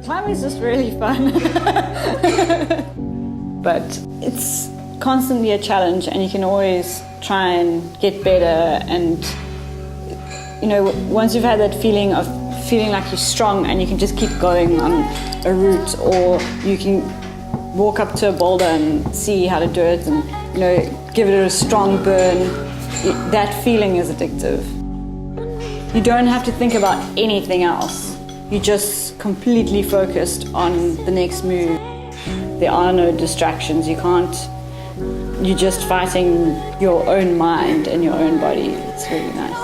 Climbing is just really fun. But it's constantly a challenge, and you can always try and get better. And you know, once you've had that feeling of feeling like you're strong and you can just keep going on a route, or you can walk up to a boulder and see how to do it and, you know, give it a strong burn, that feeling is addictive. You don't have to think about anything else. You're just completely focused on the next move. There are no distractions. You're just fighting your own mind and your own body. It's really nice.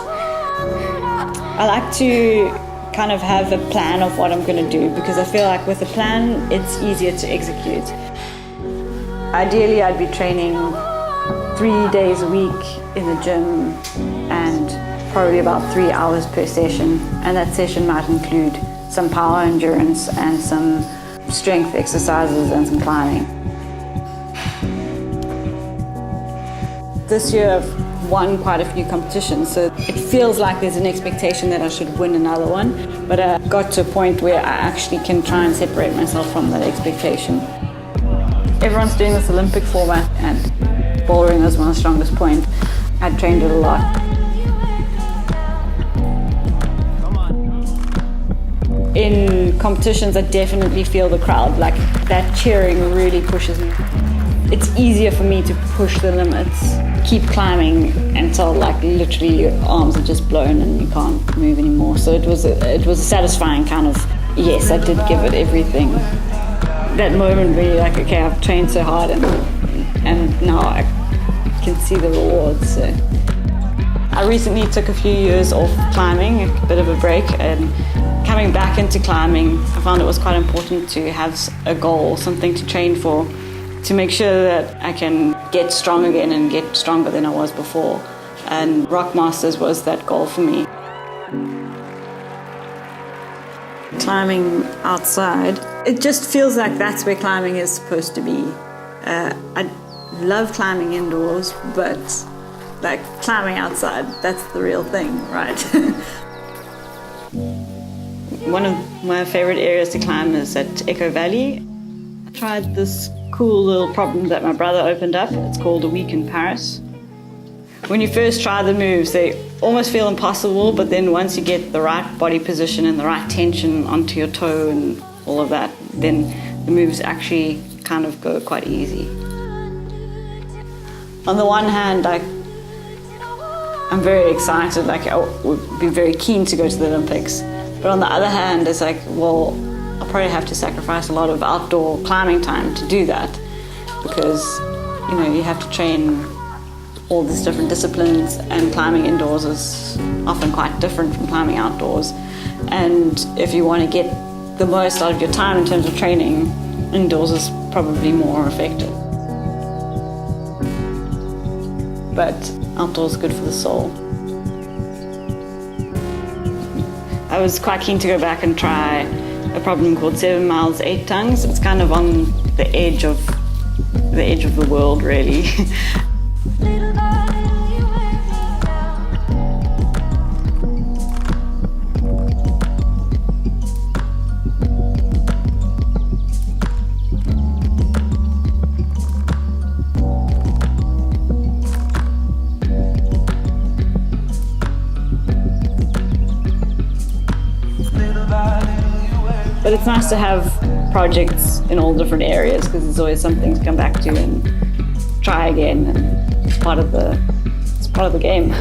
I like to kind of have a plan of what I'm going to do, because I feel like with a plan it's easier to execute. Ideally I'd be training 3 days a week in the gym and probably about 3 hours per session, and that session might include some power endurance and some strength exercises and some climbing. This year I've won quite a few competitions, so it feels like there's an expectation that I should win another one, but I got to a point where I actually can try and separate myself from that expectation. Everyone's doing this Olympic format, and bouldering was my strongest point. I trained it a lot. In competitions, I definitely feel the crowd, like that cheering really pushes me. It's easier for me to push the limits, keep climbing until like literally your arms are just blown and you can't move anymore. So it was a satisfying kind of, yes, I did give it everything. That moment where you're like, okay, I've trained so hard and now I can see the rewards. So. I recently took a few years off climbing, a bit of a break, and coming back into climbing, I found it was quite important to have a goal, something to train for, to make sure that I can get strong again and get stronger than I was before. And Rock Masters was that goal for me. Climbing outside, it just feels like that's where climbing is supposed to be. I love climbing indoors, but like climbing outside, that's the real thing, right? One of my favorite areas to climb is at Echo Valley. I tried this cool little problem that my brother opened up. It's called A Week in Paris. When you first try the moves, they almost feel impossible, but then once you get the right body position and the right tension onto your toe and all of that, then the moves actually kind of go quite easy. On the one hand, I'm very excited, like I would be very keen to go to the Olympics. But on the other hand, it's like, well, I'll probably have to sacrifice a lot of outdoor climbing time to do that, because, you know, you have to train all these different disciplines, and climbing indoors is often quite different from climbing outdoors. And if you want to get the most out of your time in terms of training, indoors is probably more effective. But outdoors is good for the soul. I was quite keen to go back and try a problem called 7 miles, 8 tongues. It's kind of on the edge of the world, really. But it's nice to have projects in all different areas, because there's always something to come back to and try again, and it's part of the game.